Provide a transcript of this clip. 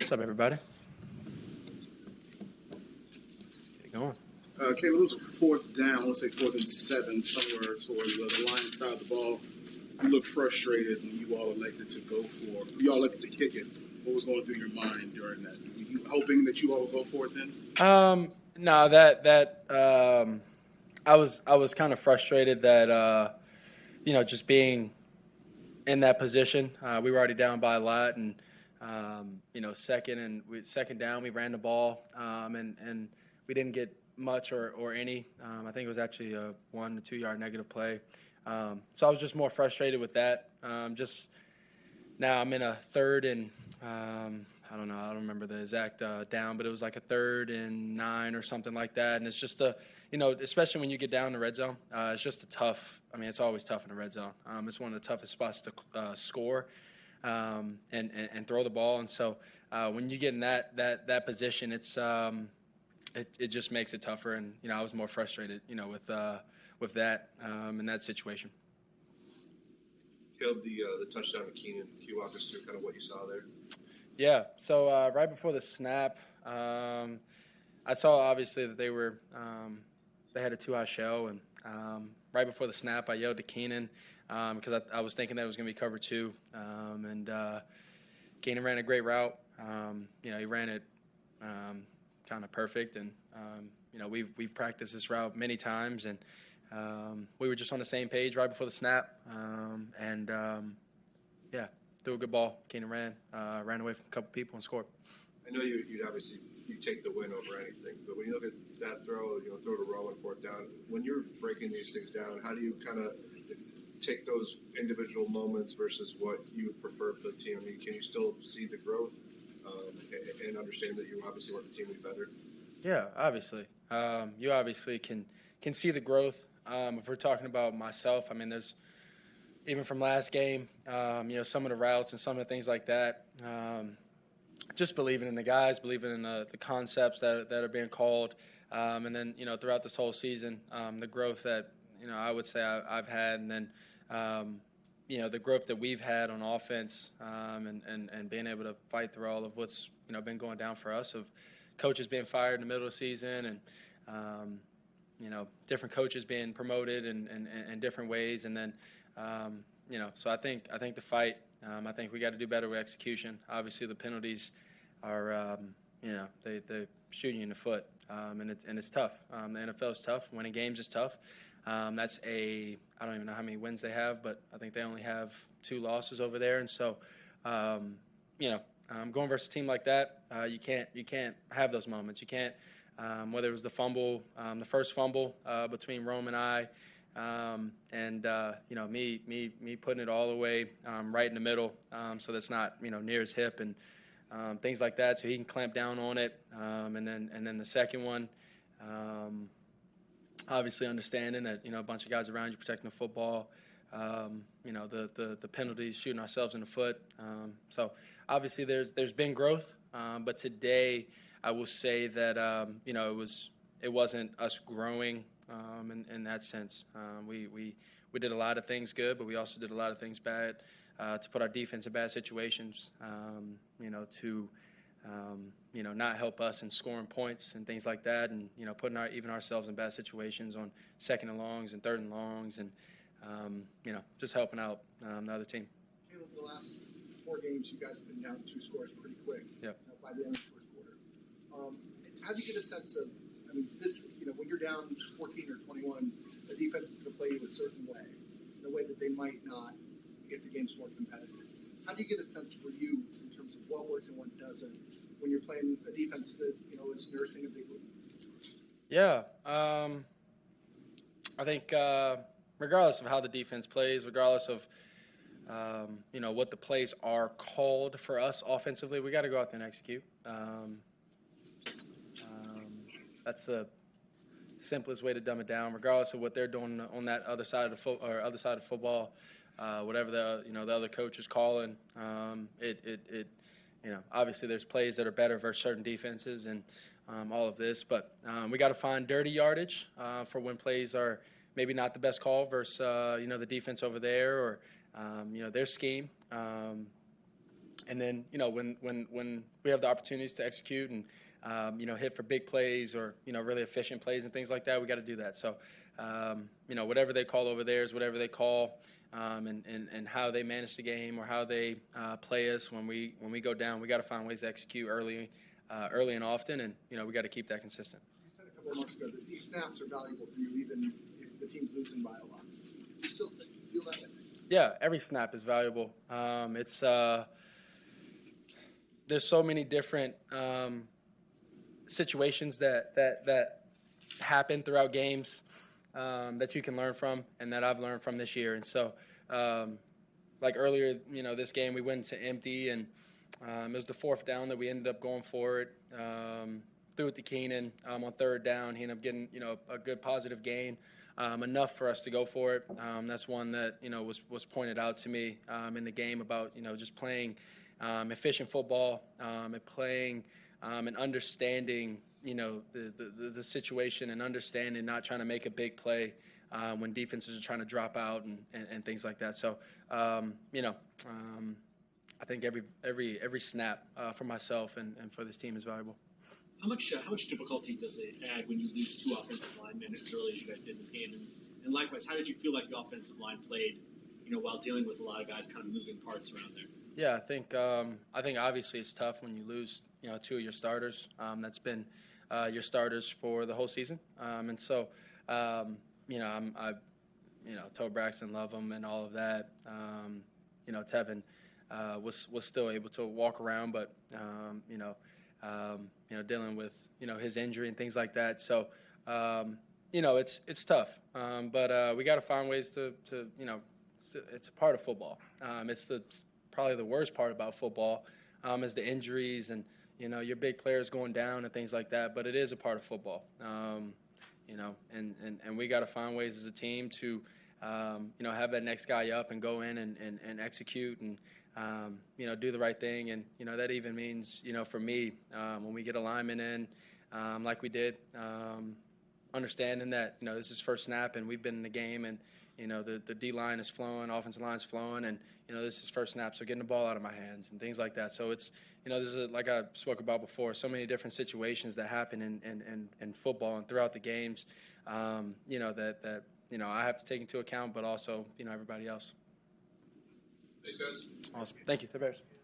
What's up, everybody? Let's get it going. Caleb, it was a fourth down, let's say 4th and 7, somewhere towards the line side of the ball. You looked frustrated when you all elected to kick it. What was going through your mind during that? Were you hoping that you all would go for it then? No, I was kind of frustrated that just being in that position. We were already down by a lot, and second down, we ran the ball, and we didn't get much or any. I think it was actually a 1 to 2 yard negative play. So I was just more frustrated with that. Just now I'm in a 3rd and I don't remember the exact down, but it was like a 3rd and 9 or something like that. And it's just especially when you get down in the red zone, it's just it's always tough in the red zone. It's one of the toughest spots to score and throw the ball. And so when you get in that position, it just makes it tougher. And I was more frustrated, with that in that situation. Caleb, the touchdown to Keenan, can you walk us through kind of what you saw there? Yeah, so right before the snap, I saw obviously that they had a 2-high shell, and right before the snap, I yelled to Keenan because I was thinking that it was going to be cover 2, and Keenan ran a great route. He ran it kind of perfect, and we've practiced this route many times, and we were just on the same page right before the snap, threw a good ball. Keenan ran away from a couple people and scored. I know you obviously take the win over anything, but when you look at that throw to Rowan 4th down, when you're breaking these things down, how do you kind of take those individual moments versus what you would prefer for the team? I mean, can you still see the growth and understand that you obviously want the team to be better? Yeah, obviously. You obviously can see the growth. If we're talking about myself, there's even from last game, some of the routes and some of the things like that. Just believing in the guys, believing in the concepts that are being called, and then throughout this whole season, the growth that I would say I've had, and then the growth that we've had on offense, and being able to fight through all of what's been going down for us, of coaches being fired in the middle of the season, and different coaches being promoted in different ways, and then so I think the fight. I think we got to do better with execution. Obviously, the penalties are, they shoot you in the foot, and it's tough. The NFL is tough. Winning games is tough. I don't even know how many wins they have, but I think they only have 2 losses over there. And so, going versus a team like that, you can't have those moments. You can't, whether it was the fumble, the first fumble between Rome and I. Me putting it all the way right in the middle, so that's not near his hip, and things like that, so he can clamp down on it. And then the second one, obviously understanding that a bunch of guys around you protecting the football, the penalties, shooting ourselves in the foot. So obviously there's been growth, but today I will say that it wasn't us growing. In that sense, we did a lot of things good, but we also did a lot of things bad to put our defense in bad situations. To not help us in scoring points and things like that, and putting ourselves in bad situations on 2nd and longs and 3rd and longs, and just helping out the other team. Caleb, the last 4 games, you guys have been down 2 scores pretty quick. Yep. By the end of the first quarter. How do you get a sense of? This, when you're down 14 or 21, the defense is going to play you a certain way, in a way that they might not if the game's more competitive. How do you get a sense for you in terms of what works and what doesn't when you're playing a defense that, is nursing a big lead? Yeah. I think regardless of how the defense plays, regardless of, what the plays are called for us offensively, we got to go out there and execute. That's the simplest way to dumb it down. Regardless of what they're doing on that other side of the football, whatever the other coach is calling, obviously there's plays that are better versus certain defenses and all of this, but we got to find dirty yardage for when plays are maybe not the best call versus the defense over there or their scheme. And then, when we have the opportunities to execute and, hit for big plays or, really efficient plays and things like that, we got to do that. So, whatever they call over there is whatever they call, and how they manage the game or how they play us when we go down, we got to find ways to execute early and often, and, we got to keep that consistent. You said a couple of months ago that these snaps are valuable for you even if the team's losing by a lot. Do you still feel that way? Yeah, every snap is valuable. There's so many different situations that happen throughout games that you can learn from and that I've learned from this year. And so, like earlier, this game we went to empty, and it was the fourth down that we ended up going for it. Threw it to Keenan on third down. He ended up getting, a good positive gain, enough for us to go for it. That's one that, was pointed out to me in the game about, just playing efficient football and playing and understanding, the situation and understanding not trying to make a big play when defenses are trying to drop out and things like that. So, I think every snap for myself and for this team is valuable. How much difficulty does it add when you lose two offensive linemen as early as you guys did this game? And likewise, how did you feel like the offensive line played, while dealing with a lot of guys kind of moving parts around there? Yeah, I think obviously it's tough when you lose, two of your starters. That's been your starters for the whole season, and so I told Braxton love him and all of that. Tevin was still able to walk around, but dealing with his injury and things like that. So it's tough, but we got to find ways to it's a part of football. It's probably the worst part about football is the injuries and your big players going down and things like that. But it is a part of football, and we got to find ways as a team to have that next guy up and go in and execute and do the right thing. And that even means for me when we get a lineman in like we did, understanding that this is first snap and we've been in the game and the D line is flowing, offensive line is flowing, and this is first snap, so getting the ball out of my hands and things like that. So it's there's like I spoke about before, so many different situations that happen in football and throughout the games, that I have to take into account, but also everybody else. Thanks, guys. Awesome, thank you. The Bears.